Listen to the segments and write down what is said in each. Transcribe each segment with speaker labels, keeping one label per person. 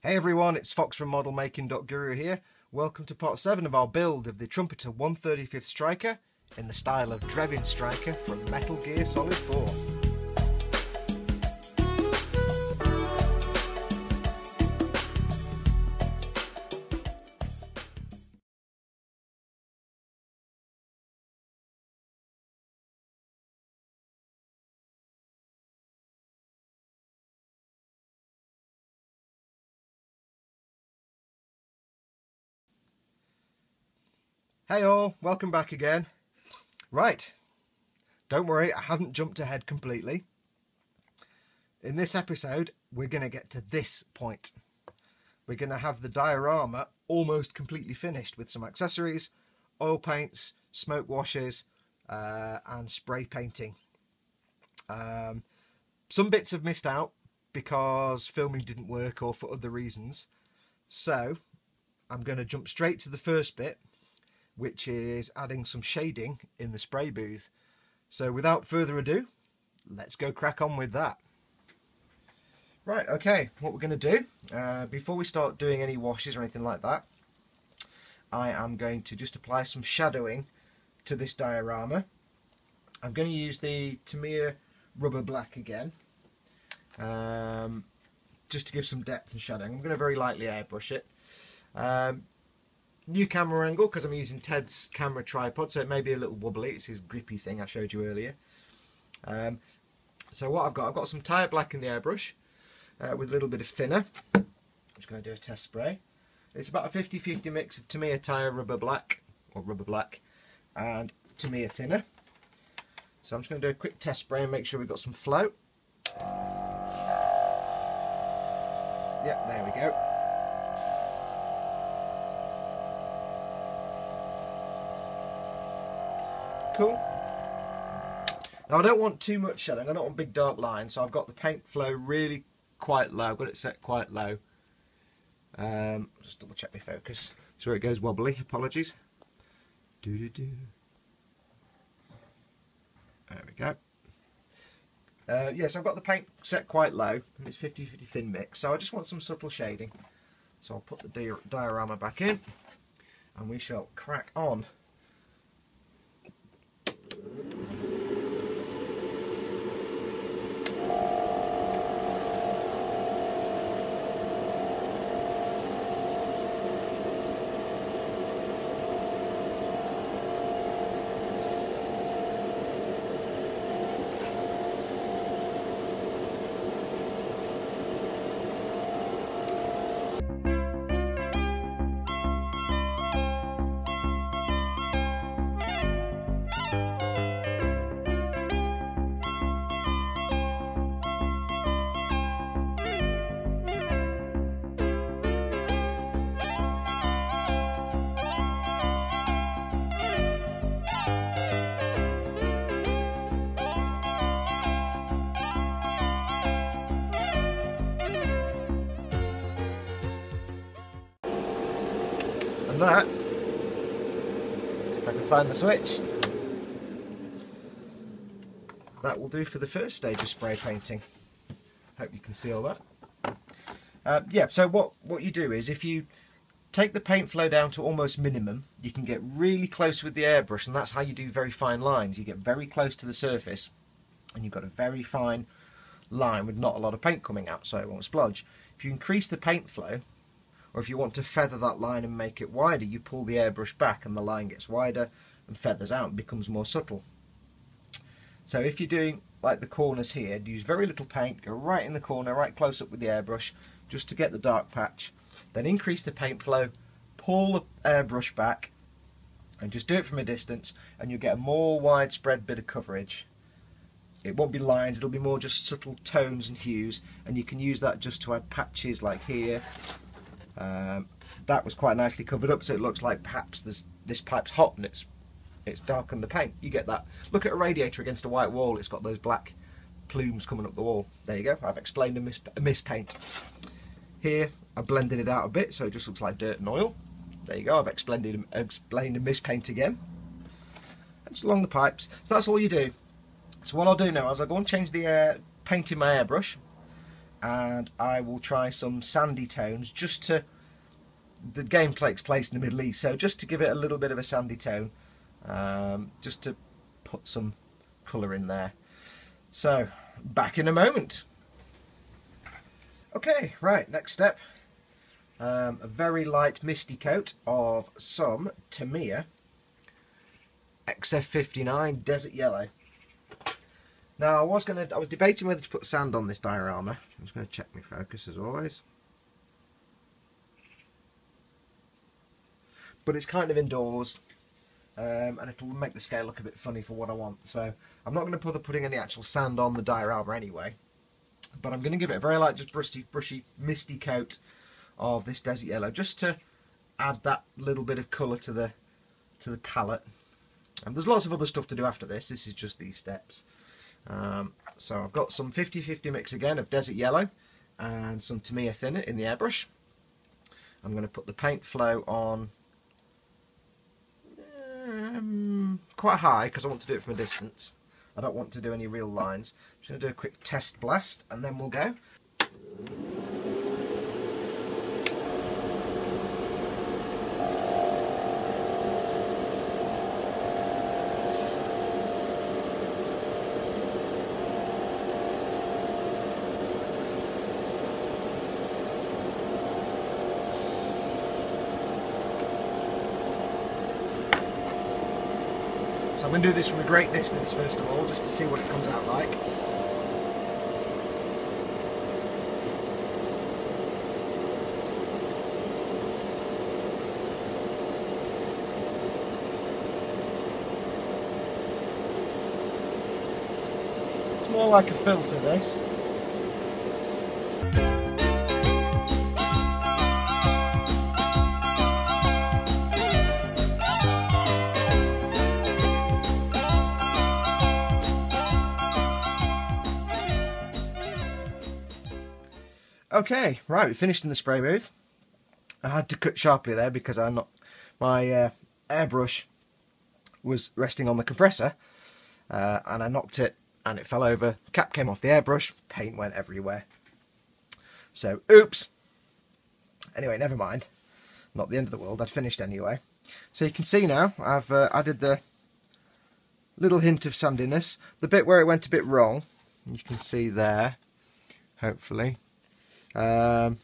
Speaker 1: Hey everyone, it's Fox from modelmaking.guru here. Welcome to part 7 of our build of the Trumpeter 1/35 Striker in the style of Drebin Striker from Metal Gear Solid 4. Hey all, welcome back again. Right, don't worry, I haven't jumped ahead completely. In this episode, we're going to get to this point. We're going to have the diorama almost completely finished with some accessories, oil paints, smoke washes, and spray painting. Some bits have missed out because filming didn't work or for other reasons. So I'm going to jump straight to the first bit, which is adding some shading in the spray booth. So without further ado, let's go crack on with that. Right, okay, what we're going to do, before we start doing any washes or anything like that, I am going to just apply some shadowing to this diorama. I'm going to use the Tamiya Rubber Black again, just to give some depth and shadowing. I'm going to very lightly airbrush it. New camera angle because I'm using Ted's camera tripod, so it may be a little wobbly. It's his grippy thing I showed you earlier. So what I've got some Tire Black in the airbrush with a little bit of thinner. I'm just going to do a test spray. It's about a 50-50 mix of Tamiya Tire Rubber Black, or Rubber Black, and Tamiya thinner. So I'm just going to do a quick test spray and make sure we've got some flow. Yep, there we go. Cool. Now I don't want too much shadowing, I don't want big dark lines, so I've got the paint flow really quite low. I've got it set quite low. Just double check my focus. That's where it goes wobbly, apologies. There we go. Yes, I've got the paint set quite low, and it's 50-50 thin mix, so I just want some subtle shading. So I'll put the diorama back in, and we shall crack on. And that, if I can find the switch, that will do for the first stage of spray painting. Hope you can see all that. Yeah, so what you do is, if you take the paint flow down to almost minimum, you can get really close with the airbrush, and that's how you do very fine lines. You get very close to the surface and you've got a very fine line with not a lot of paint coming out, so it won't splodge. If you increase the paint flow, or if you want to feather that line and make it wider, you pull the airbrush back and the line gets wider and feathers out and becomes more subtle. So if you're doing like the corners here, use very little paint, go right in the corner, right close up with the airbrush, just to get the dark patch. Then increase the paint flow, pull the airbrush back, and just do it from a distance, and you'll get a more widespread bit of coverage. It won't be lines, it'll be more just subtle tones and hues, and you can use that just to add patches like here. That was quite nicely covered up, so it looks like perhaps this pipe's hot and it's darkened the paint. You get that. Look at a radiator against a white wall, it's got those black plumes coming up the wall. There you go, I've explained a mispaint. Here I blended it out a bit so it just looks like dirt and oil. There you go, I've explained a mispaint again. And just along the pipes. So that's all you do. So what I'll do now is I'll go and change the paint in my airbrush. and I will try some sandy tones just to, the game takes place in the Middle East, so just to give it a little bit of a sandy tone, just to put some colour in there. So, back in a moment. Okay, right, next step. A very light misty coat of some Tamiya XF59 Desert Yellow. Now I was debating whether to put sand on this diorama. I'm just going to check my focus as always. But it's kind of indoors, and it'll make the scale look a bit funny for what I want. So I'm not going to bother putting any actual sand on the diorama anyway. But I'm going to give it a very light, just brushy, misty coat of this Desert Yellow, just to add that little bit of colour to the palette. And there's lots of other stuff to do after this. This is just these steps. So I've got some 50-50 mix again of Desert Yellow and some Tamiya thinner in the airbrush. I'm going to put the paint flow on quite high because I want to do it from a distance. I don't want to do any real lines. I'm just going to do a quick test blast and then we'll go. So I'm going to do this from a great distance first of all, just to see what it comes out like. It's more like a filter, this. Okay, right, we finished in the spray booth. I had to cut sharply there because my airbrush was resting on the compressor, and I knocked it and it fell over. Cap came off the airbrush, paint went everywhere. So, oops. Anyway, never mind. Not the end of the world, I'd finished anyway. So you can see now, I've added the little hint of sandiness. The bit where it went a bit wrong, you can see there, hopefully. I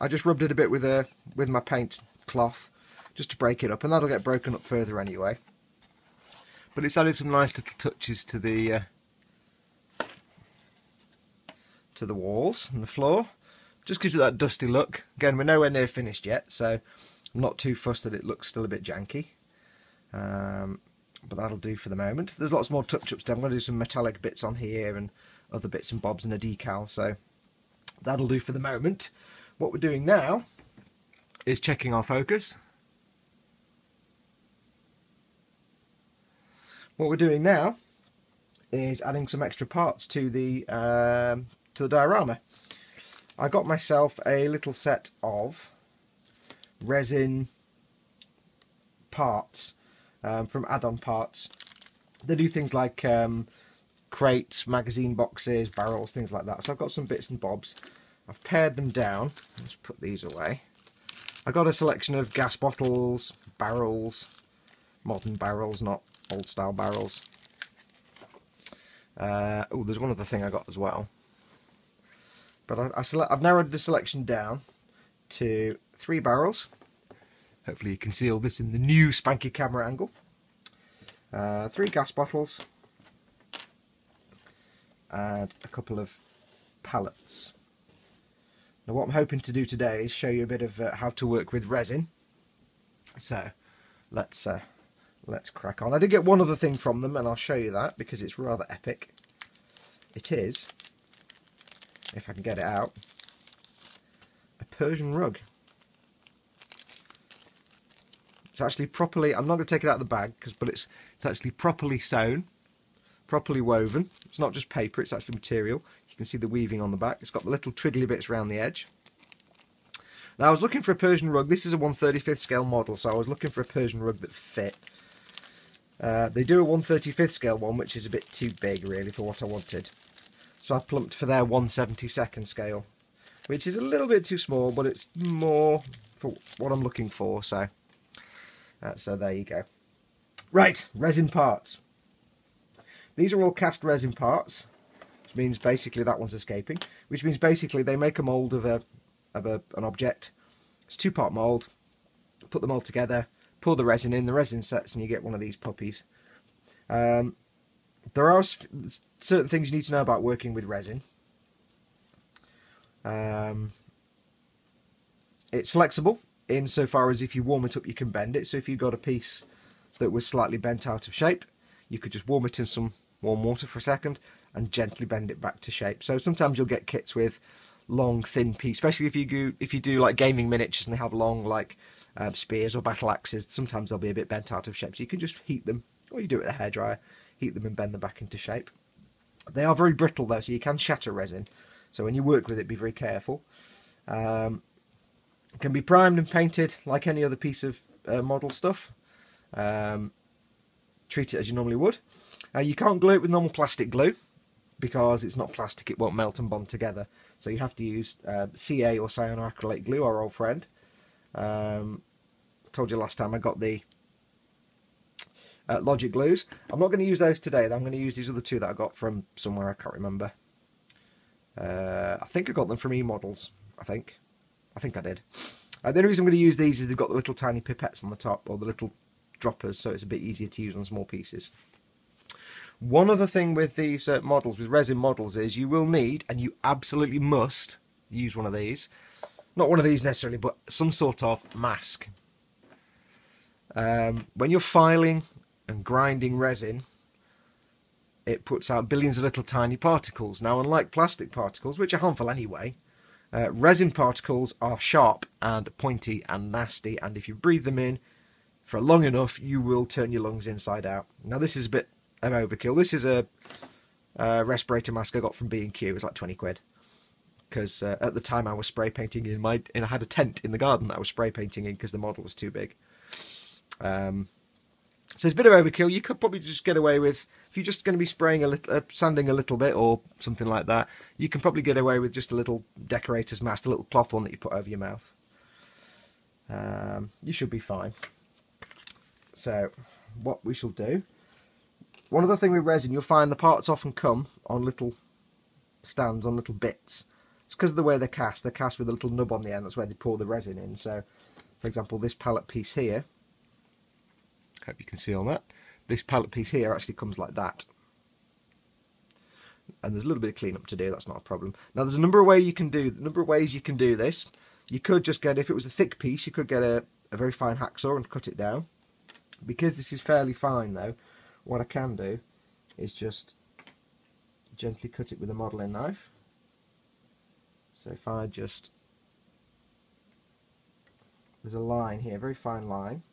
Speaker 1: just rubbed it a bit with my paint cloth just to break it up, and that'll get broken up further anyway. But it's added some nice little touches to the walls and the floor. Just gives it that dusty look. Again, we're nowhere near finished yet, so I'm not too fussed that it looks still a bit janky. But that'll do for the moment. There's lots more touch-ups. I'm going to do some metallic bits on here and other bits and bobs and a decal, so that'll do for the moment. What we're doing now is checking our focus. What we're doing now is adding some extra parts to the diorama. I got myself a little set of resin parts from Add-On Parts. They do things like crates, magazine boxes, barrels, things like that. So I've got some bits and bobs. I've pared them down. Let's put these away. I got a selection of gas bottles, barrels, modern barrels, not old style barrels. Oh, there's one other thing I got as well. But I've narrowed the selection down to 3 barrels. Hopefully you can see all this in the new spanky camera angle. 3 gas bottles and a couple of pallets. Now what I'm hoping to do today is show you a bit of how to work with resin. So let's crack on. I did get one other thing from them and I'll show you that because it's rather epic. It is, if I can get it out, a Persian rug. It's actually properly, I'm not going to take it out of the bag, but it's actually properly sewn, properly woven. It's not just paper, it's actually material. You can see the weaving on the back. It's got the little twiddly bits around the edge. Now I was looking for a Persian rug. This is a 1/35th scale model, so I was looking for a Persian rug that fit. They do a 1/35th scale one, which is a bit too big really for what I wanted. So I plumped for their 1/72nd scale which is a little bit too small, but it's more for what I'm looking for. So there you go. Right, resin parts. These are all cast resin parts, which means basically that one's escaping. Which means basically they make a mould of an object. It's a 2-part mould. Put them all together, pour the resin in. The resin sets, and you get one of these puppies. There are certain things you need to know about working with resin. It's flexible insofar as if you warm it up you can bend it. So if you've got a piece that was slightly bent out of shape, you could just warm it in some warm water for a second and gently bend it back to shape. So sometimes you'll get kits with long thin pieces, especially if you do like gaming miniatures and they have long like spears or battle axes. Sometimes they'll be a bit bent out of shape, so you can just heat them, or you do it with a hairdryer, heat them and bend them back into shape. They are very brittle though, so you can shatter resin, so when you work with it, be very careful. It can be primed and painted like any other piece of model stuff. Treat it as you normally would. You can't glue it with normal plastic glue because it's not plastic, it won't melt and bond together, so you have to use CA or cyanoacrylate glue, our old friend. I told you last time I got the Logic glues. I'm not going to use those today though. I'm going to use these other two that I got from somewhere, I can't remember. I think I got them from eModels. I think I did. The only reason I'm going to use these is they've got the little tiny pipettes on the top, or the little droppers, so it's a bit easier to use on small pieces. One other thing with these models, with resin models, is you will need, and you absolutely must, use one of these. Not one of these necessarily, but some sort of mask. When you're filing and grinding resin, it puts out billions of little tiny particles. Now, unlike plastic particles, which are harmful anyway, resin particles are sharp and pointy and nasty, and if you breathe them in for long enough, you will turn your lungs inside out. Now, this is a bit of overkill. This is a respirator mask I got from B&Q. It was like 20 quid. Because at the time I was spray painting I had a tent in the garden that I was spray painting in because the model was too big. So it's a bit of overkill. You could probably just get away with, if you're just going to be spraying a little, sanding a little bit or something like that, you can probably get away with just a little decorator's mask, a little cloth one that you put over your mouth. You should be fine. So what we shall do, one other thing with resin, you'll find the parts often come on little stands, on little bits. It's because of the way they're cast with a little nub on the end. That's where they pour the resin in. So, for example, this palette piece here, hope you can see all that. This palette piece here actually comes like that. And there's a little bit of cleanup to do, that's not a problem. Now there's a number of ways you can do this. You could just get, if it was a thick piece, you could get a very fine hacksaw and cut it down. Because this is fairly fine though, what I can do is just gently cut it with a modelling knife. So if I just, there's a line here, a very fine line.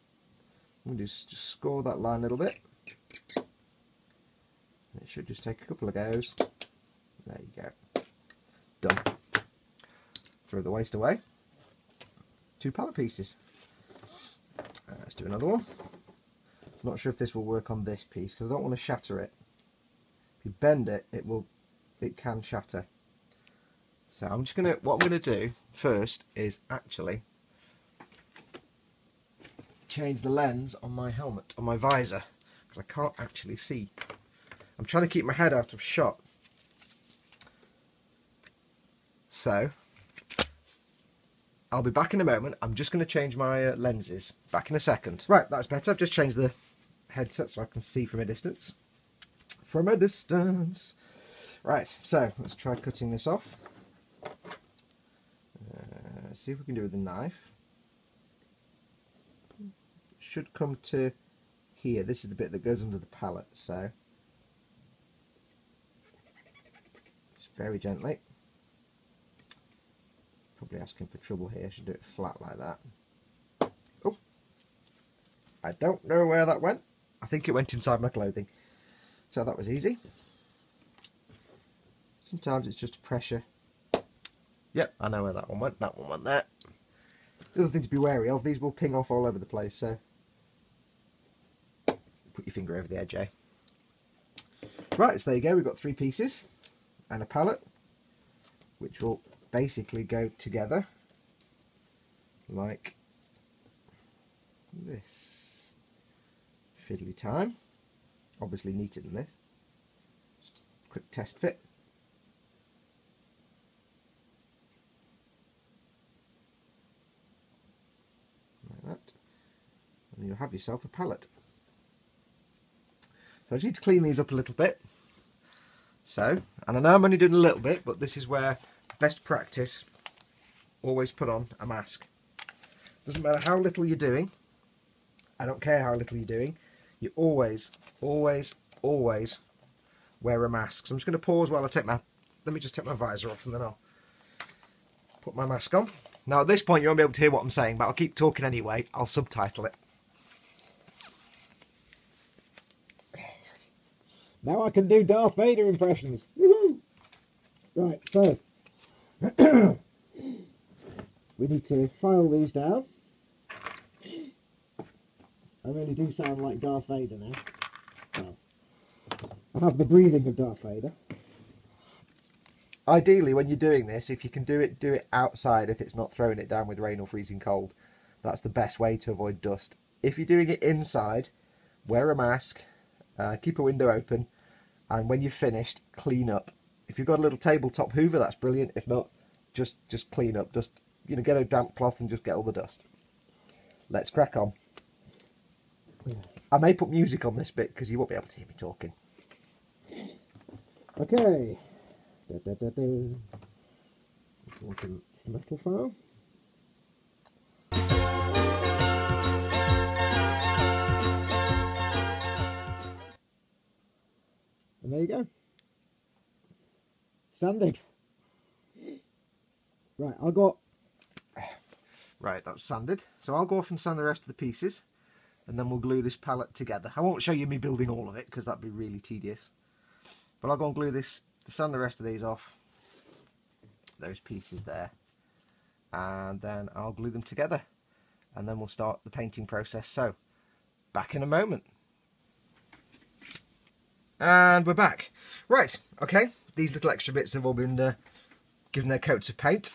Speaker 1: I'm going to just score that line a little bit. It should just take a couple of goes. There you go. Done. Throw the waste away. 2 palette pieces. Let's do another one. I'm not sure if this will work on this piece because I don't want to shatter it. If you bend it, it can shatter. So I'm just gonna, what I'm gonna do first is actually change the lens on my helmet, on my visor, because I can't actually see. I'm trying to keep my head out of shot. So I'll be back in a moment. I'm just going to change my lenses. Back in a second. Right, that's better. I've just changed the headset so I can see from a distance. From a distance. Right, so let's try cutting this off. See if we can do it with a knife. Should come to here. This is the bit that goes under the palette, so just very gently. Probably asking for trouble here. I should do it flat like that. Oh, I don't know where that went. I think it went inside my clothing. So that was easy. Sometimes it's just pressure. Yep, I know where that one went. That one went there. The other thing to be wary of, these will ping off all over the place, so put your finger over the edge, eh? Right, so there you go. We've got 3 pieces and a palette, which will basically go together like this. Fiddly time. Obviously neater than this. Just a quick test fit. Like that. And you'll have yourself a palette. So I just need to clean these up a little bit. So, and I know I'm only doing a little bit, but this is where best practice, always put on a mask. Doesn't matter how little you're doing. I don't care how little you're doing. You always, always, always wear a mask. So I'm just going to pause while I take my, let me just take my visor off and then I'll put my mask on. Now at this point you won't be able to hear what I'm saying, but I'll keep talking anyway. I'll subtitle it. Now I can do Darth Vader impressions. Woohoo! Right, so we need to file these down. I really do sound like Darth Vader now. Well, I have the breathing of Darth Vader. Ideally, when you're doing this, if you can do it outside if it's not throwing it down with rain or freezing cold. That's the best way to avoid dust. If you're doing it inside, wear a mask, keep a window open, and when you've finished, clean up. If you've got a little tabletop hoover, that's brilliant. If not, just clean up. Just, you know, get a damp cloth and just get all the dust. Let's crack on. I may put music on this bit because you won't be able to hear me talking. Okay. Metal file. And there you go. Sanding. Right, I'll go. Right, that's sanded. So I'll go off and sand the rest of the pieces. And then we'll glue this palette together. I won't show you me building all of it because that'd be really tedious. But I'll go and glue this, sand the rest of these off. Those pieces there. And then I'll glue them together. And then we'll start the painting process. So, back in a moment. And we're back. Right, okay. These little extra bits have all been given their coats of paint.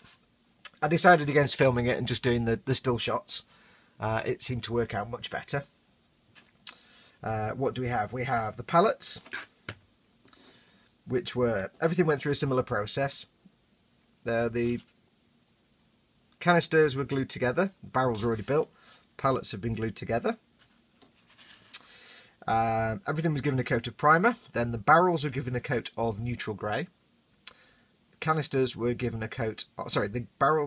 Speaker 1: I decided against filming it and just doing the still shots. It seemed to work out much better. What do we have? We have the pallets, which were, everything went through a similar process. The canisters were glued together, the barrels are already built, pallets have been glued together. Everything was given a coat of primer, then the barrels were given a coat of neutral grey. The canisters were given a coat,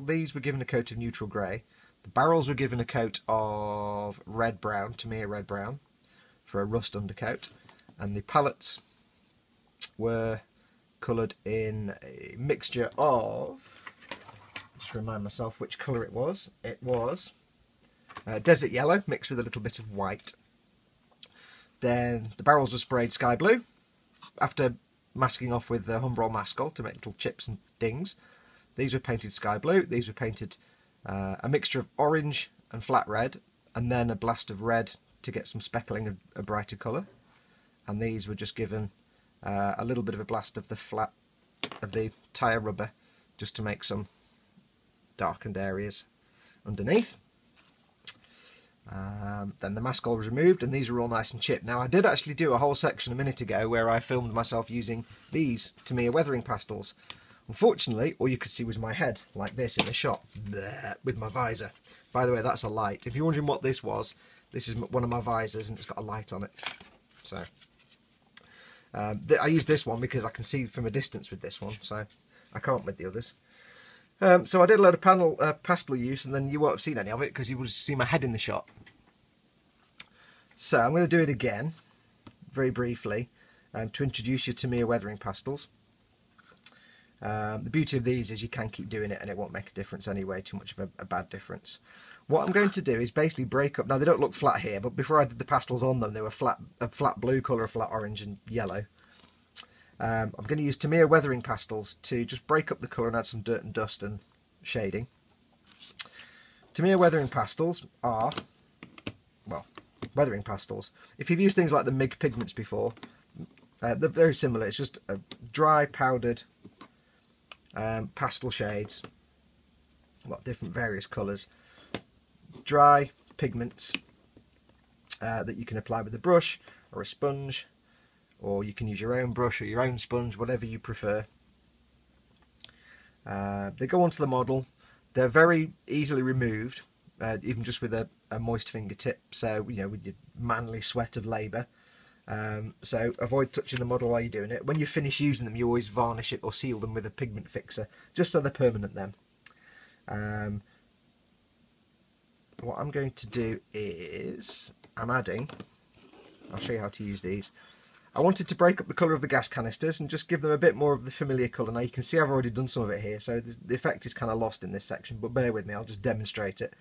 Speaker 1: these were given a coat of neutral grey. The barrels were given a coat of red-brown, Tamiya red-brown, for a rust undercoat. And the pallets were coloured in a mixture of, just remind myself which colour it was. It was desert yellow mixed with a little bit of white. Then the barrels were sprayed sky blue, after masking off with the Humbrol Maskol to make little chips and dings. These were painted sky blue, these were painted a mixture of orange and flat red, and then a blast of red to get some speckling of a brighter colour. And these were just given a little bit of a blast of the tyre rubber, just to make some darkened areas underneath. Then the Maskol was removed, and these were all nice and chipped. Now I did actually do a whole section a minute ago where I filmed myself using these Tamiya weathering pastels. Unfortunately, all you could see was my head, like this in the shot, with my visor. By the way, that's a light. If you're wondering what this was, this is one of my visors, and it's got a light on it. So, I use this one because I can see from a distance with this one, so I can't with the others. So I did a load of pastel use, and then you won't have seen any of it because you will just see my head in the shot. So I'm going to do it again, very briefly, to introduce you to Tamiya weathering pastels. The beauty of these is you can keep doing it and it won't make a difference anyway, too much of a bad difference. What I'm going to do is basically break up, now they don't look flat here, but before I did the pastels on them they were a flat blue colour, a flat orange and yellow. I'm going to use Tamiya weathering pastels to just break up the colour and add some dirt and dust and shading. Tamiya weathering pastels are, well, weathering pastels. If you've used things like the MIG pigments before, they're very similar. It's just a dry powdered pastel shades, different various colours, dry pigments that you can apply with a brush or a sponge, or you can use your own brush or your own sponge, whatever you prefer. They go onto the model. They're very easily removed, even just with a moist fingertip, so with your manly sweat of labour. So avoid touching the model while you're doing it. When you finish using them, you always varnish it or seal them with a pigment fixer, just so they're permanent then. What I'm going to do is, I'll show you how to use these. I wanted to break up the colour of the gas canisters and just give them a bit more of the familiar colour. Now you can see I've already done some of it here, so the effect is kind of lost in this section, but bear with me, I'll just demonstrate it.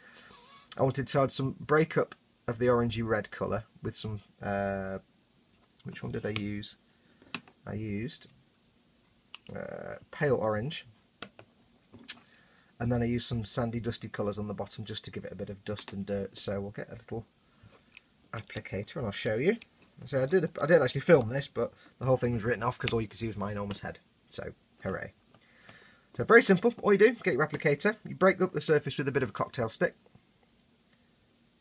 Speaker 1: I wanted to add some breakup of the orangey red colour with some, which one did I use? I used pale orange, and then I used some sandy dusty colours on the bottom just to give it a bit of dust and dirt. So we'll get a little applicator and I'll show you. So I didn't actually film this, but the whole thing was written off because all you could see was my enormous head. So hooray. So very simple. All you do, get your applicator, you break up the surface with a bit of a cocktail stick.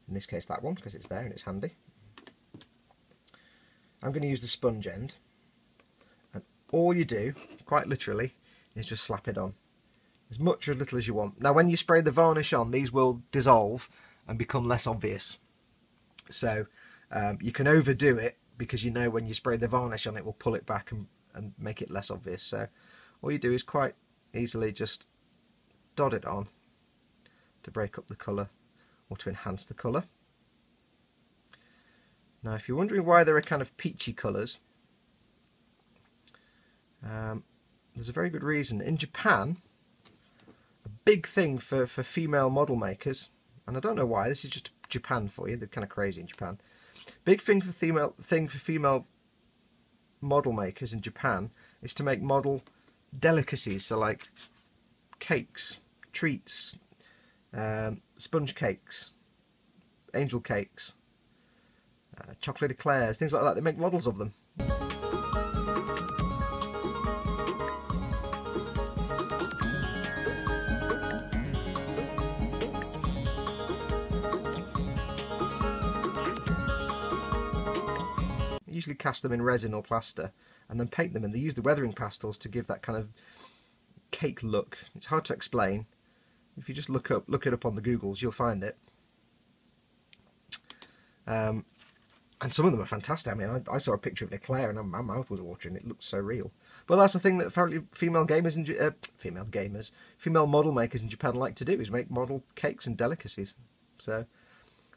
Speaker 1: In this case that one, because it's there and it's handy. I'm going to use the sponge end, and all you do, quite literally, is just slap it on. As much or as little as you want. Now when you spray the varnish on, these will dissolve and become less obvious. So you can overdo it, because when you spray the varnish on, it will pull it back and make it less obvious. So all you do is quite easily just dot it on to break up the colour or to enhance the colour. Now if you're wondering why there are kind of peachy colours, there's a very good reason. In Japan, a big thing for female model makers, and I don't know why, this is just Japan for you, they're kind of crazy in Japan. Big thing for female model makers in Japan is to make model delicacies, so like cakes, treats, sponge cakes, angel cakes, chocolate eclairs, things like that. They make models of them. Usually cast them in resin or plaster and then paint them, and they use the weathering pastels to give that kind of cake look. It's hard to explain. If you just look it up on the Googles, you'll find it. And some of them are fantastic. I mean, I saw a picture of an eclair and my mouth was watering. It looked so real. But that's the thing that apparently female model makers in Japan like to do, is make model cakes and delicacies. So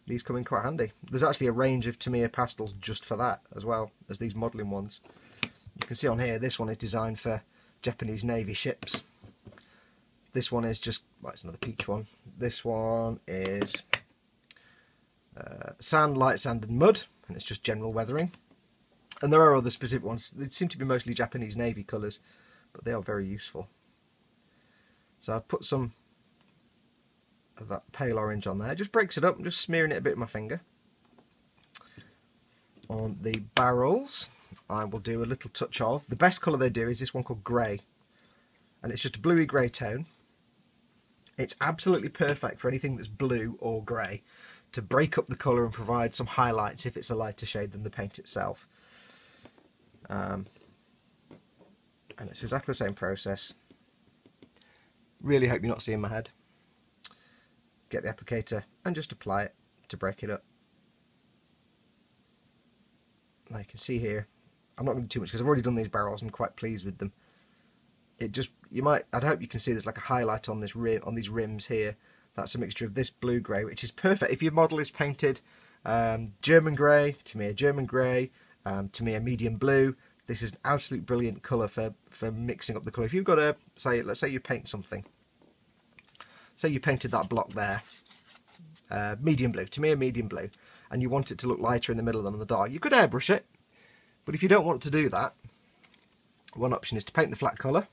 Speaker 1: these come in quite handy. There's actually a range of Tamiya pastels just for that, as well as these modelling ones. You can see on here, this one is designed for Japanese Navy ships. This one is just, well, it's another peach one. This one is sand, light sand and mud, and it's just general weathering. And there are other specific ones. They seem to be mostly Japanese Navy colours, but they are very useful. So I've put some of that pale orange on there. It just breaks it up. I'm just smearing it a bit with my finger. On the barrels, I will do a little touch of, the best colour they do is this one called grey, and it's just a bluey grey tone. It's absolutely perfect for anything that's blue or grey, to break up the colour and provide some highlights if it's a lighter shade than the paint itself. And it's exactly the same process. Really hope you're not seeing my head. Get the applicator and just apply it to break it up. Now you can see here, I'm not going to do too much because I've already done these barrels. I'm quite pleased with them. It just, I'd hope you can see there's like a highlight on this rim, on these rims here. That's a mixture of this blue grey, which is perfect if your model is painted German grey, Tamiya German grey, Tamiya medium blue. This is an absolute brilliant colour for mixing up the colour. If you've got let's say you paint something. Say you painted that block there, medium blue, Tamiya medium blue, and you want it to look lighter in the middle than on the dark. You could airbrush it, but if you don't want to do that, one option is to paint the flat colour,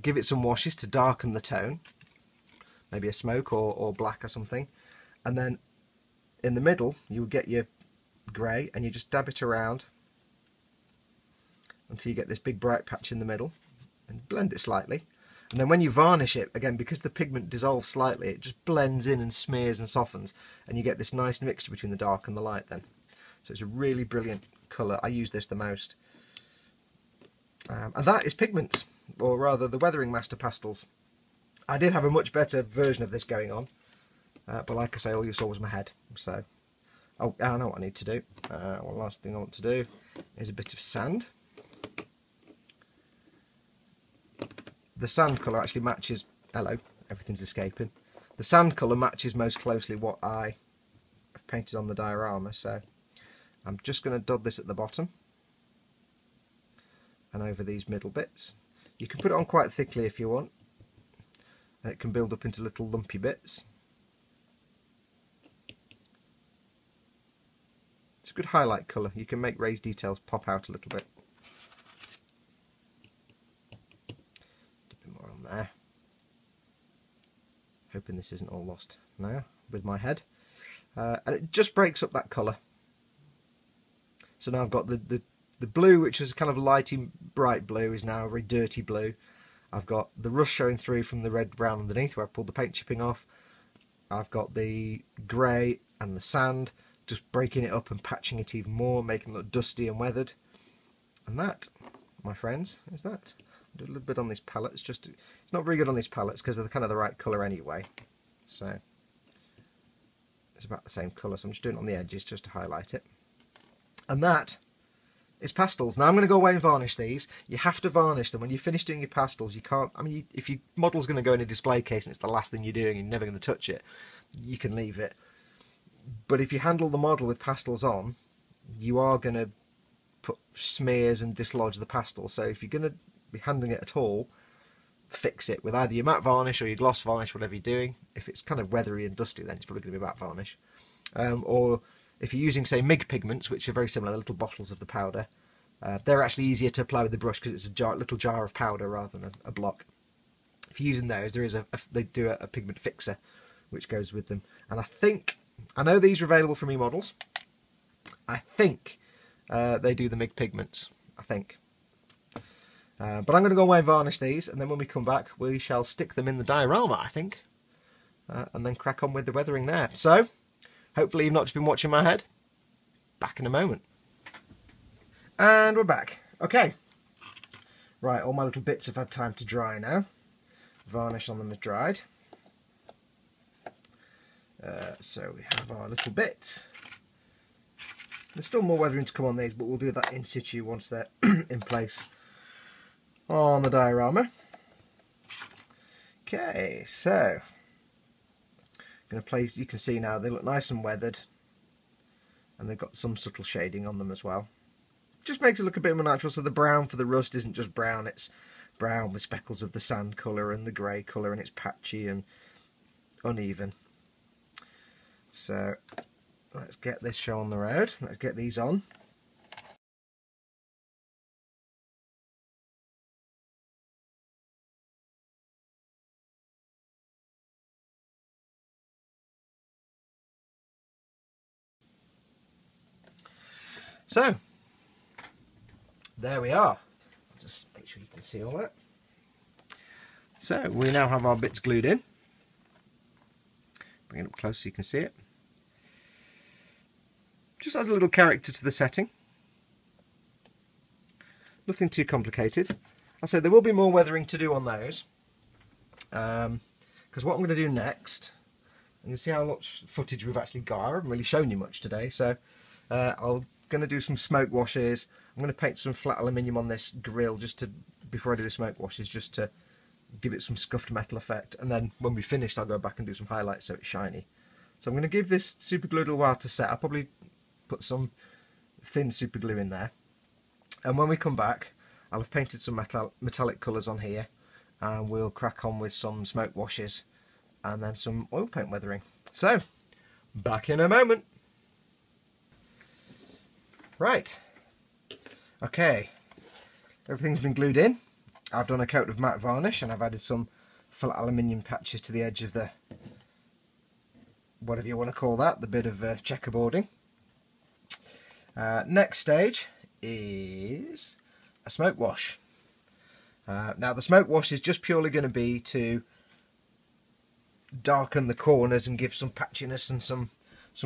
Speaker 1: give it some washes to darken the tone, maybe a smoke or black or something, and then in the middle you will get your grey and you just dab it around until you get this big bright patch in the middle, and blend it slightly. And then when you varnish it, again, because the pigment dissolves slightly, it just blends in and smears and softens, and you get this nice mixture between the dark and the light then. So it's a really brilliant colour. I use this the most. And that is Pigments, or rather the Weathering Master Pastels. I did have a much better version of this going on, but like I say, all you saw was my head. So, oh, I know what I need to do. One last thing I want to do is a bit of sand. The sand colour actually matches, hello, everything's escaping. The sand colour matches most closely what I have painted on the diorama, so I'm just going to dot this at the bottom and over these middle bits. You can put it on quite thickly if you want, and it can build up into little lumpy bits. It's a good highlight colour. You can make raised details pop out a little bit. There. Hoping this isn't all lost now with my head. And it just breaks up that colour. So now I've got the blue, which is kind of lighty bright blue, is now a very dirty blue. I've got the rust showing through from the red brown underneath where I pulled the paint chipping off. I've got the grey and the sand, just breaking it up and patching it even more, making it look dusty and weathered. And that, my friends, is that. Do a little bit on these palettes. It's not very good on these palettes because they're kind of the right colour anyway. So it's about the same colour. So I'm just doing it on the edges just to highlight it. And that is pastels. Now I'm going to go away and varnish these. You have to varnish them when you finish doing your pastels. You can't. I mean, if your model's going to go in a display case and it's the last thing you're doing, and you're never going to touch it, you can leave it. But if you handle the model with pastels on, you are going to put smears and dislodge the pastel. So if you're going to be handling it at all, fix it with either your matte varnish or your gloss varnish, whatever you're doing. If it's kind of weathery and dusty, then it's probably going to be matte varnish. Or if you're using, say, MIG pigments, which are very similar, little bottles of the powder, they're actually easier to apply with the brush because it's a little jar of powder rather than a block. If you're using those, there is they do a pigment fixer which goes with them. And I know these are available from eModels. I think they do the MIG pigments, I think. But I'm going to go away and varnish these, and then when we come back we shall stick them in the diorama, I think, and then crack on with the weathering there. So, hopefully you've not just been watching my head. Back in a moment. And we're back. Okay. Right, all my little bits have had time to dry now. Varnish on them has dried. So we have our little bits. There's still more weathering to come on these, but we'll do that in situ once they're in place on the diorama. Okay, so I'm going to place, you can see now they look nice and weathered, and they've got some subtle shading on them as well. Just makes it look a bit more natural. So the brown for the rust isn't just brown, it's brown with speckles of the sand colour and the grey colour, and it's patchy and uneven. So let's get this show on the road. Let's get these on. So, there we are. Just make sure you can see all that. So, we now have our bits glued in. Bring it up close so you can see it. Just adds a little character to the setting. Nothing too complicated. I said there will be more weathering to do on those. Because what I'm going to do next, and you'll see how much footage we've actually got. I haven't really shown you much today, so I'm going to do some smoke washes. I'm going to paint some flat aluminium on this grill just to, before I do the smoke washes, just to give it some scuffed metal effect. And then when we're finished, I'll go back and do some highlights so it's shiny. So I'm going to give this super glue a little while to set. I'll probably put some thin super glue in there. And when we come back, I'll have painted some metallic colours on here, and we'll crack on with some smoke washes and then some oil paint weathering. So, back in a moment. Right, okay, everything's been glued in. I've done a coat of matte varnish and I've added some flat aluminium patches to the edge of the, whatever you want to call that, the bit of checkerboarding. Next stage is a smoke wash. Now the smoke wash is just purely going to be to darken the corners and give some patchiness and some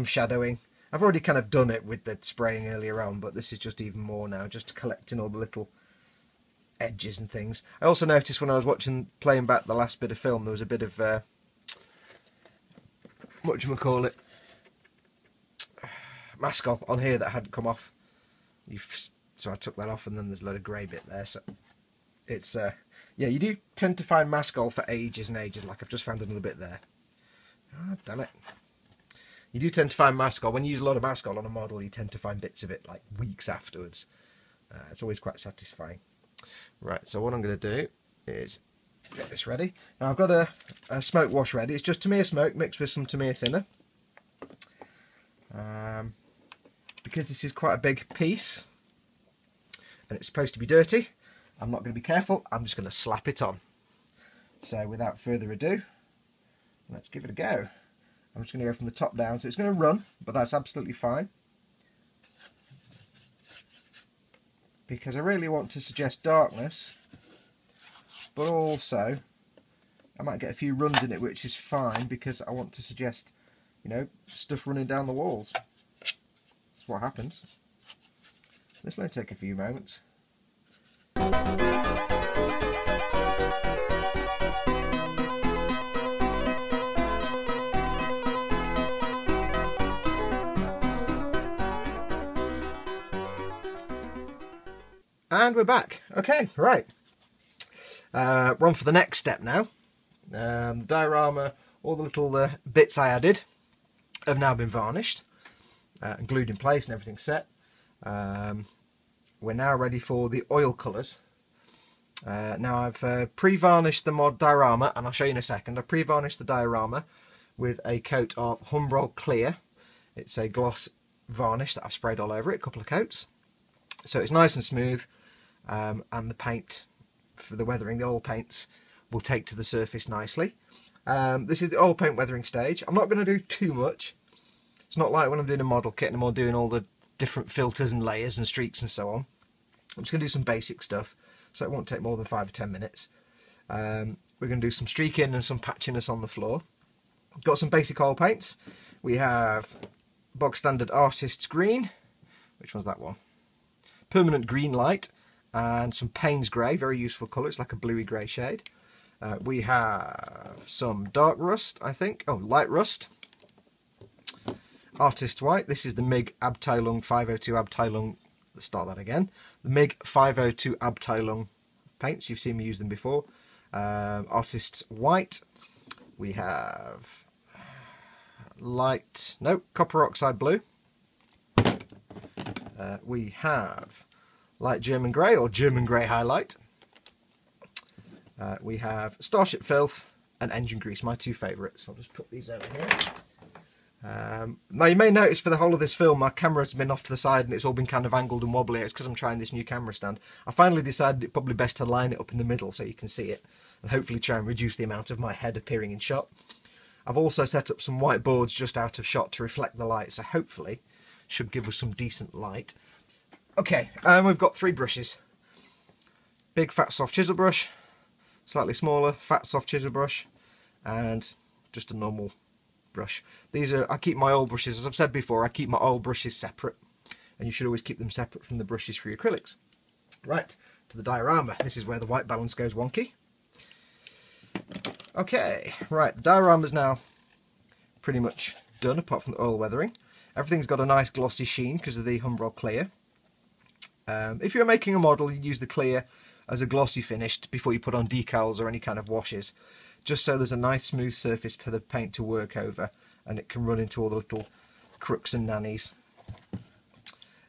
Speaker 1: shadowing. I've already kind of done it with the spraying earlier on, but this is just even more now, just collecting all the little edges and things. I also noticed when I was playing back the last bit of film, there was a bit of whatchamacallit, mascol on here that hadn't come off. So I took that off, and then there's a load of grey bit there. So it's yeah, you do tend to find mascol for ages and ages. Like I've just found another bit there. Oh, damn it. You do tend to find mascol. When you use a lot of mascol on a model, you tend to find bits of it like weeks afterwards. It's always quite satisfying. Right, so what I'm going to do is get this ready. Now I've got a smoke wash ready. It's just Tamiya smoke mixed with some Tamiya thinner. Because this is quite a big piece and it's supposed to be dirty, I'm not going to be careful. I'm just going to slap it on. So without further ado, let's give it a go. I'm just going to go from the top down, so it's going to run, but that's absolutely fine. Because I really want to suggest darkness, but also I might get a few runs in it, which is fine, because I want to suggest, you know, stuff running down the walls. That's what happens. This may take a few moments. And we're back. Okay, right. We're on for the next step now. The diorama, all the little bits I added have now been varnished and glued in place and everything's set. We're now ready for the oil colours. Now I've pre-varnished the mod diorama, and I'll show you in a second. I pre-varnished the diorama with a coat of Humbrol Clear. It's a gloss varnish that I've sprayed all over it, a couple of coats. So it's nice and smooth, and the paint for the weathering, the oil paints, will take to the surface nicely. This is the oil paint weathering stage. I'm not going to do too much. It's not like when I'm doing a model kit and I'm doing all the different filters and layers and streaks and so on. I'm just going to do some basic stuff, so it won't take more than 5 or 10 minutes. We're going to do some streaking and some patchiness on the floor. Got some basic oil paints. We have bog standard Artist's Green. Which one's that one? Permanent Green Light, and some Payne's Grey, very useful colour, it's like a bluey grey shade. We have some Dark Rust, I think, oh, Light Rust. Artist White, this is the MIG Abteilung 502 Abteilung, let's start that again. The MIG 502 Abteilung paints, you've seen me use them before. Artist's White, we have Copper Oxide Blue. We have Light German Grey, or German Grey Highlight. We have Starship Filth and Engine Grease, my two favourites. I'll just put these over here. Now you may notice for the whole of this film my camera's been off to the side and it's all been kind of angled and wobbly. It's because I'm trying this new camera stand. I finally decided it's probably best to line it up in the middle so you can see it, and hopefully try and reduce the amount of my head appearing in shot. I've also set up some white boards just out of shot to reflect the light, so hopefully should give us some decent light. Okay, we've got 3 brushes. Big fat soft chisel brush, slightly smaller fat soft chisel brush, and just a normal brush. These are, I keep my oil brushes, as I've said before, I keep my oil brushes separate, and you should always keep them separate from the brushes for your acrylics. Right, to the diorama. This is where the white balance goes wonky. Okay, right, the diorama's now pretty much done apart from the oil weathering. Everything's got a nice glossy sheen because of the Humbrol Clear. If you're making a model, you use the clear as a glossy finish before you put on decals or any kind of washes, just so there's a nice smooth surface for the paint to work over and it can run into all the little crooks and nannies.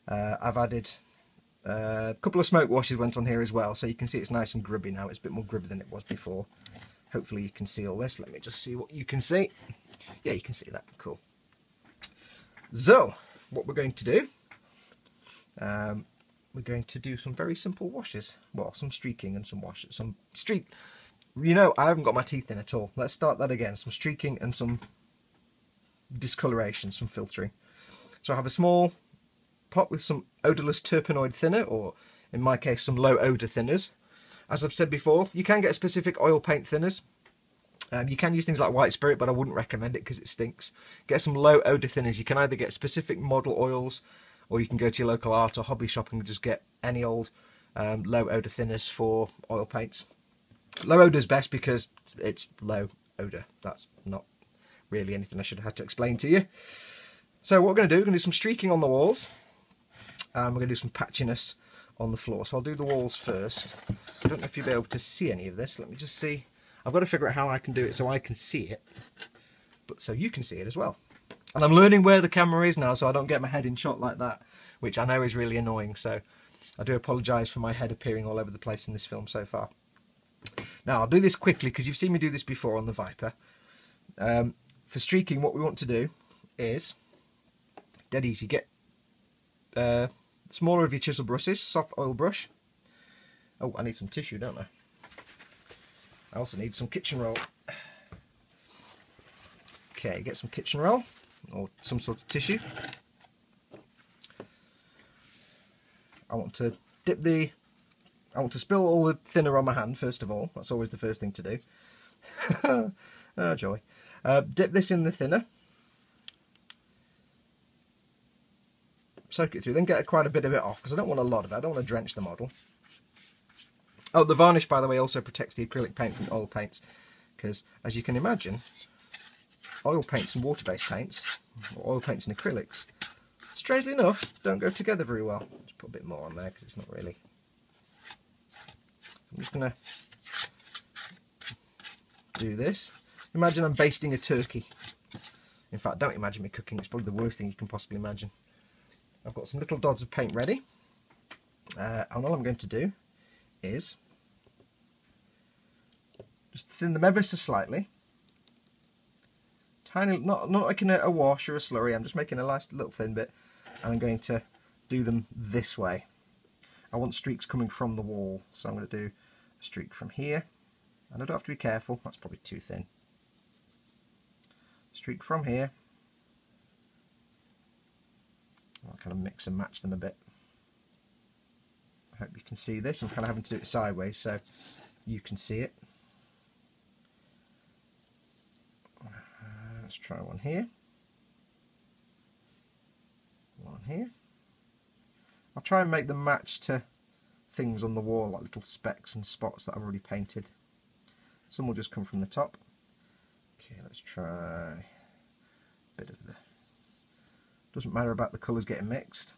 Speaker 1: I've added a couple of smoke washes went on here as well, so you can see it's nice and grubby now. It's a bit more grubby than it was before. Hopefully you can see all this. Let me just see what you can see. Yeah, you can see that. Cool. So, what we're going to do, we're going to do some very simple washes. Well, some streaking and some washes. You know, I haven't got my teeth in at all. Let's start that again. Some streaking and some discoloration, some filtering. So I have a small pot with some odorless terpenoid thinner, or in my case, some low odour thinners. As I've said before, you can get specific oil paint thinners. You can use things like White Spirit, but I wouldn't recommend it because it stinks. Get some low odour thinners. You can either get specific model oils, or you can go to your local art or hobby shop and just get any old low odour thinners for oil paints. Low odour is best because it's low odour. That's not really anything I should have had to explain to you. So what we're going to do, we're going to do some streaking on the walls, and we're going to do some patchiness on the floor. So I'll do the walls first. I don't know if you'll be able to see any of this. Let me just see. I've got to figure out how I can do it so I can see it, but so you can see it as well. And I'm learning where the camera is now, so I don't get my head in shot like that, which I know is really annoying. So I do apologise for my head appearing all over the place in this film so far. Now I'll do this quickly because you've seen me do this before on the Viper. For streaking, what we want to do is dead easy. Get smaller of your chisel brushes, soft oil brush. Oh, I need some tissue, don't I? I also need some kitchen roll. Okay, get some kitchen roll or some sort of tissue. I want to spill all the thinner on my hand first of all. That's always the first thing to do. Oh joy. Dip this in the thinner. Soak it through, then get quite a bit of it off because I don't want a lot of it. I don't want to drench the model. Oh, the varnish, by the way, also protects the acrylic paint from oil paints because, as you can imagine, oil paints and water-based paints, or oil paints and acrylics, strangely enough, don't go together very well. Just put a bit more on there because it's not really... I'm just going to do this. Imagine I'm basting a turkey. In fact, don't imagine me cooking. It's probably the worst thing you can possibly imagine. I've got some little dots of paint ready. And all I'm going to do is just thin them ever so slightly. Tiny, not like in a wash or a slurry. I'm just making a nice little thin bit. And I'm going to do them this way. I want streaks coming from the wall. So I'm going to do a streak from here. And I don't have to be careful. That's probably too thin. Streak from here. I'll kind of mix and match them a bit. I hope you can see this. I'm kind of having to do it sideways so you can see it. Let's try one here. One here. I'll try and make them match to things on the wall, like little specks and spots that I've already painted. Some will just come from the top. Okay, let's try a bit of the... Doesn't matter about the colours getting mixed.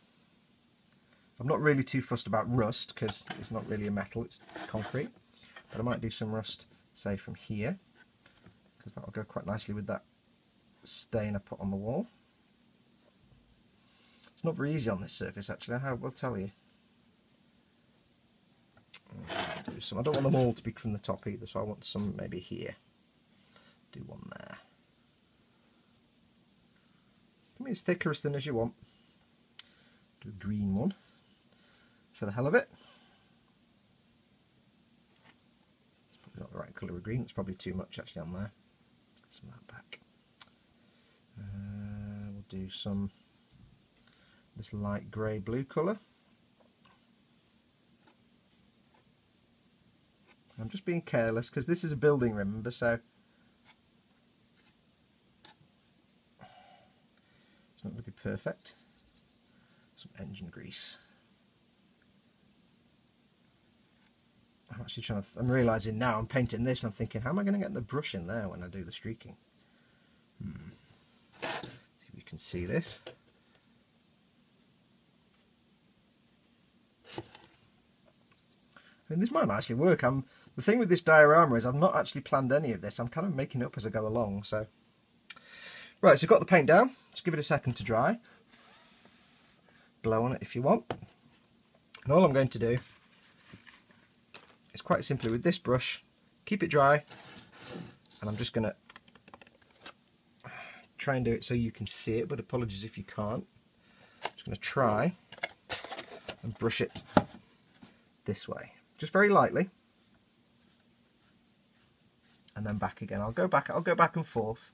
Speaker 1: I'm not really too fussed about rust because it's not really a metal, it's concrete. But I might do some rust, say from here, because that'll go quite nicely with that stain I put on the wall. It's not very easy on this surface actually, I will tell you. I don't want them all to be from the top either, so I want some maybe here. Do one there. Give me as thick or as thin as you want. Do a green one for the hell of it. It's probably not the right colour of green, it's probably too much actually on there. Get some of that back. We'll do some this light grey blue colour. I'm just being careless because this is a building, remember, so it's not going to be perfect. Some engine grease. I'm actually trying to, I'm realising now I'm painting this and I'm thinking, how am I going to get the brush in there when I do the streaking? See if you can see this. I mean, this might actually work. The thing with this diorama is I've not actually planned any of this. I'm kind of making it up as I go along. So, right, so I've got the paint down. Just give it a second to dry. Blow on it if you want. And all I'm going to do is quite simply with this brush, keep it dry, and I'm just going to try and do it so you can see it, but apologies if you can't. I'm just going to try and brush it this way. Just very lightly, and then back again. I'll go back and forth.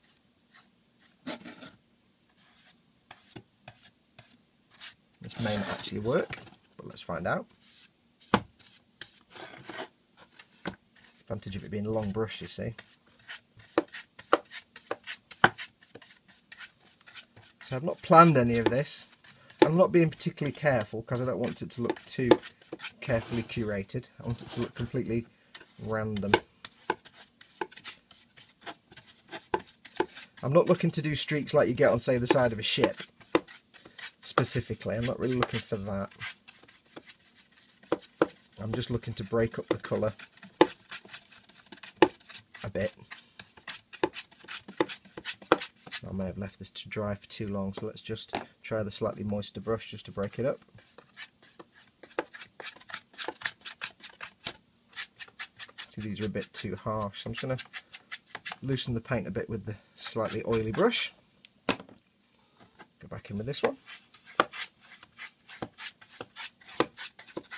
Speaker 1: This may not actually work, but let's find out. Advantage of it being a long brush, you see. So I've not planned any of this. I'm not being particularly careful because I don't want it to look too carefully curated. I want it to look completely random. I'm not looking to do streaks like you get on, say, the side of a ship. Specifically, I'm not really looking for that. I'm just looking to break up the colour a bit. I may have left this to dry for too long, so let's just try the slightly moister brush just to break it up. See, these are a bit too harsh, so I'm just going to loosen the paint a bit with the slightly oily brush. Go back in with this one.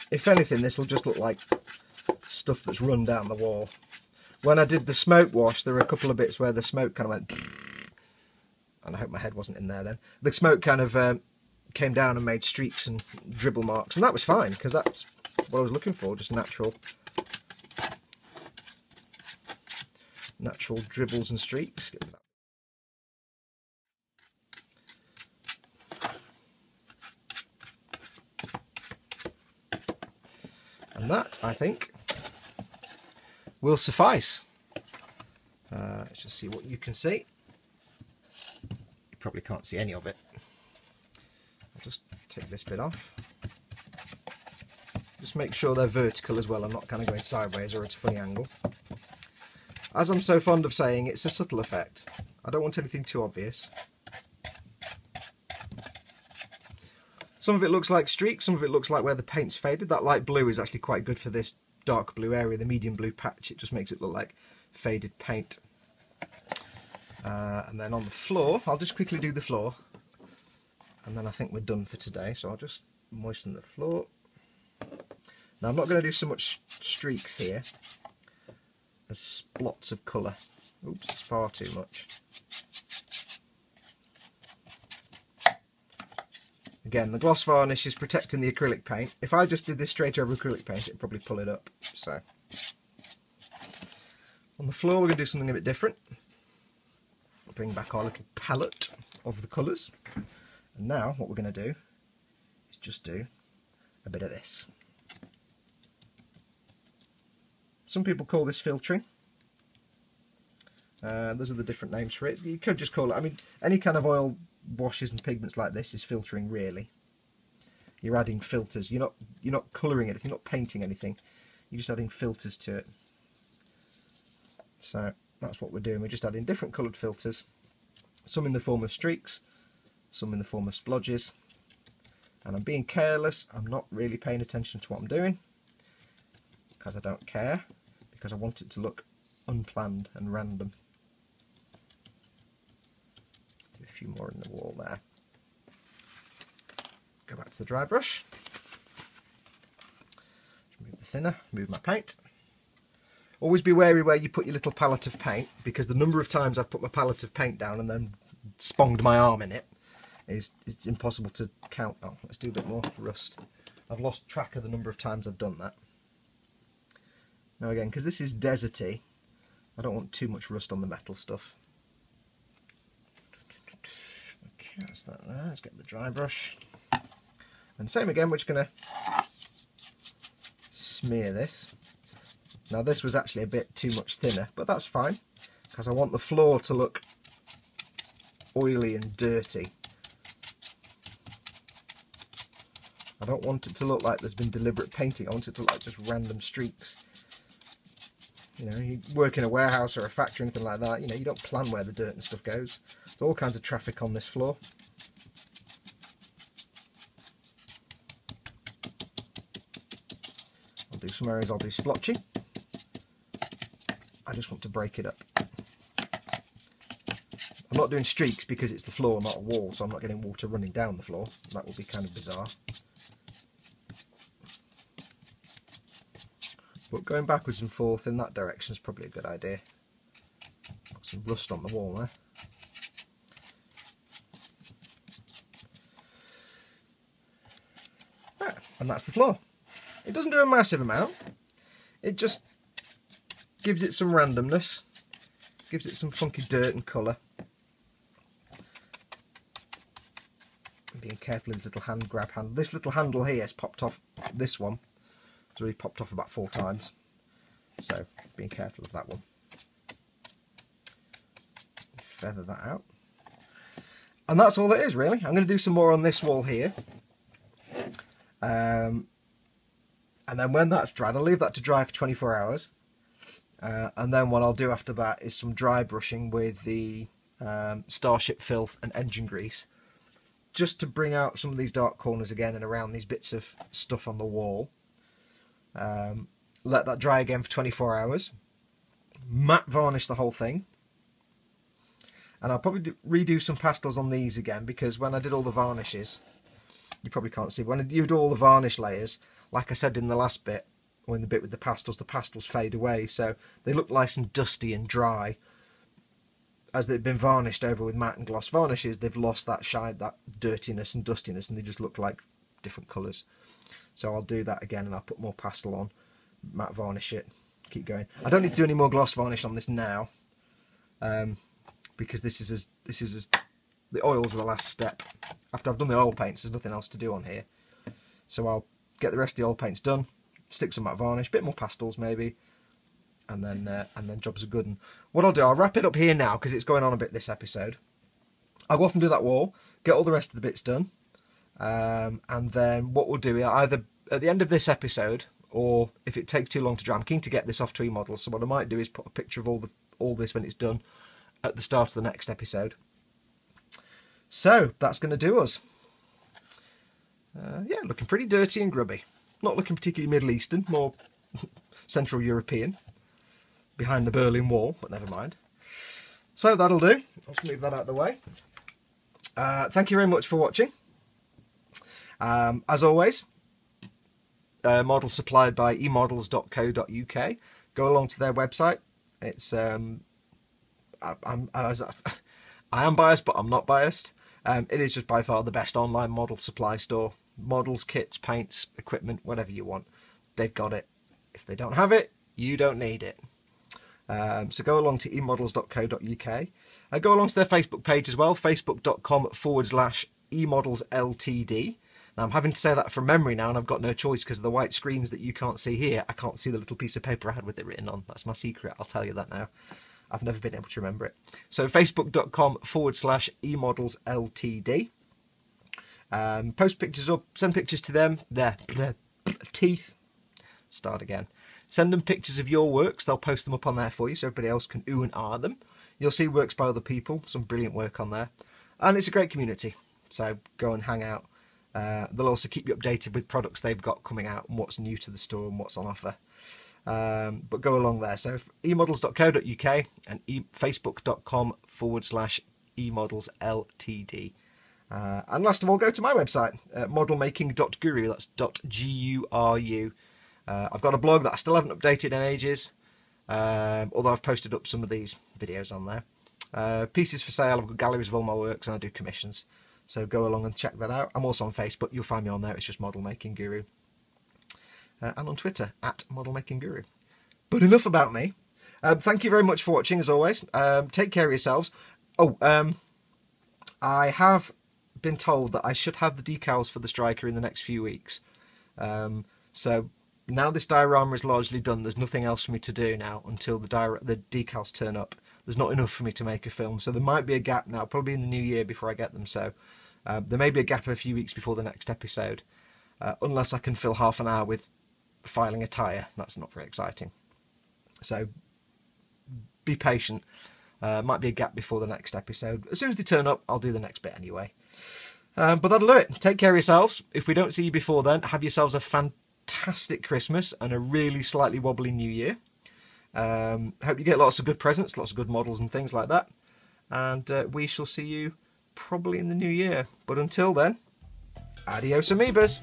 Speaker 1: If anything, this will just look like stuff that's run down the wall. When I did the smoke wash, there were a couple of bits where the smoke kind of went, and I hope my head wasn't in there then. The smoke kind of came down and made streaks and dribble marks, and that was fine because that's what I was looking for, just natural dribbles and streaks. And that, I think, will suffice. Let's just see what you can see. You probably can't see any of it. I'll just take this bit off. Just make sure they're vertical as well. I'm not kind of going sideways or at a funny angle. As I'm so fond of saying, it's a subtle effect. I don't want anything too obvious. Some of it looks like streaks, some of it looks like where the paint's faded. That light blue is actually quite good for this dark blue area, the medium blue patch. It just makes it look like faded paint. And then on the floor, I'll just quickly do the floor. And then I think we're done for today. So I'll just moisten the floor. Now I'm not going to do so much streaks here as splots of colour. Oops, it's far too much. Again, the gloss varnish is protecting the acrylic paint. If I just did this straight over acrylic paint, it'd probably pull it up. So, on the floor, we're going to do something a bit different. Bring back our little palette of the colours. And now, what we're going to do is just do a bit of this. Some people call this filtering. Those are the different names for it. You could just call it, I mean, any kind of oil washes and pigments like this is filtering, really. You're adding filters. You're not colouring anything, you're not painting anything. You're just adding filters to it. So that's what we're doing. We're just adding different coloured filters. Some in the form of streaks, some in the form of splodges. And I'm being careless. I'm not really paying attention to what I'm doing because I don't care, because I want it to look unplanned and random. Do a few more in the wall there. Go back to the dry brush. Move the thinner, move my paint. Always be wary where you put your little palette of paint, because the number of times I've put my palette of paint down and then sponged my arm in it is it's impossible to count. Oh, let's do a bit more rust. I've lost track of the number of times I've done that. Now again, because this is deserty, I don't want too much rust on the metal stuff. Okay, that's that there. Let's get the dry brush. And same again, we're just going to smear this. Now this was actually a bit too much thinner, but that's fine, because I want the floor to look oily and dirty. I don't want it to look like there's been deliberate painting. I want it to look like just random streaks. You know, you work in a warehouse or a factory or anything like that, you know, you don't plan where the dirt and stuff goes. There's all kinds of traffic on this floor. I'll do some areas I'll do splotchy. I just want to break it up. I'm not doing streaks because it's the floor, not a wall, so I'm not getting water running down the floor. That would be kind of bizarre. But going backwards and forth in that direction is probably a good idea. Got some rust on the wall there. And that's the floor. It doesn't do a massive amount. It just gives it some randomness, gives it some funky dirt and colour. I'm being careful with this little hand grab handle. This little handle here has popped off, this one has already popped off about 4 times. So, being careful of that one. Feather that out. And that's all it is, really. I'm going to do some more on this wall here. And then when that's dried, I'll leave that to dry for 24 hours. And then what I'll do after that is some dry brushing with the Starship Filth and engine grease, just to bring out some of these dark corners again and around these bits of stuff on the wall. Let that dry again for 24 hours. Matte varnish the whole thing. And I'll probably redo some pastels on these again, because when I did all the varnishes, you probably can't see, when you do all the varnish layers, like I said in the last bit, or in the bit with the pastels fade away, so they look nice and dusty and dry. As they've been varnished over with matte and gloss varnishes, they've lost that shine, that dirtiness and dustiness, and they just look like different colours. So I'll do that again, and I'll put more pastel on, matte varnish it, keep going. I don't need to do any more gloss varnish on this now, because this is the oils are the last step. After I've done the oil paints, there's nothing else to do on here. So I'll get the rest of the oil paints done, stick some matte varnish, bit more pastels maybe, and then jobs are good. And what I'll do, I'll wrap it up here now because it's going on a bit this episode. I'll go off and do that wall, get all the rest of the bits done, and then what we'll do, either at the end of this episode, or if it takes too long to dry, I'm keen to get this off to eModels, so what I might do is put a picture of all this when it's done at the start of the next episode. So that's going to do us. Yeah, looking pretty dirty and grubby. Not looking particularly Middle Eastern, more Central European, behind the Berlin Wall, but never mind. So that'll do. I'll just move that out of the way. Thank you very much for watching. As always, models supplied by eModels.co.uk. Go along to their website. It's I am biased, but I'm not biased. It is just by far the best online model supply store. Models, kits, paints, equipment, whatever you want, they've got it. If they don't have it, you don't need it. So go along to eModels.co.uk. Go along to their Facebook page as well, facebook.com/eModelsLTD. Now I'm having to say that from memory now, and I've got no choice because of the white screens that you can't see here. I can't see the little piece of paper I had with it written on. That's my secret, I'll tell you that now. I've never been able to remember it. So facebook.com/eModelsLTD. Post pictures up, send pictures to them. Their teeth. Start again. Send them pictures of your works. They'll post them up on there for you so everybody else can ooh and ah them. You'll see works by other people. Some brilliant work on there. And it's a great community. So go and hang out. They'll also keep you updated with products they've got coming out and what's new to the store and what's on offer. But go along there. So eModels.co.uk and facebook.com/eModelsLTD. And last of all, go to my website, modelmaking.guru. That's .guru. I've got a blog that I still haven't updated in ages, although I've posted up some of these videos on there. Pieces for sale, I've got galleries of all my works, and I do commissions. So go along and check that out. I'm also on Facebook. You'll find me on there. It's just Model Making Guru. And on Twitter, @ModelMakingGuru. But enough about me. Thank you very much for watching, as always. Take care of yourselves. Oh, I have been told that I should have the decals for the Striker in the next few weeks. So now this diorama is largely done, there's nothing else for me to do now until the decals turn up. There's not enough for me to make a film, so there might be a gap now, probably in the new year before I get them. So there may be a gap of a few weeks before the next episode, unless I can fill half an hour with filing a tyre. That's not very exciting. So be patient. Might be a gap before the next episode. As soon as they turn up, I'll do the next bit anyway. But that'll do it. Take care of yourselves. If we don't see you before then, have yourselves a fantastic Christmas and a really slightly wobbly New Year. Hope you get lots of good presents, lots of good models and things like that. And we shall see you probably in the new year. But until then, adios amoebas.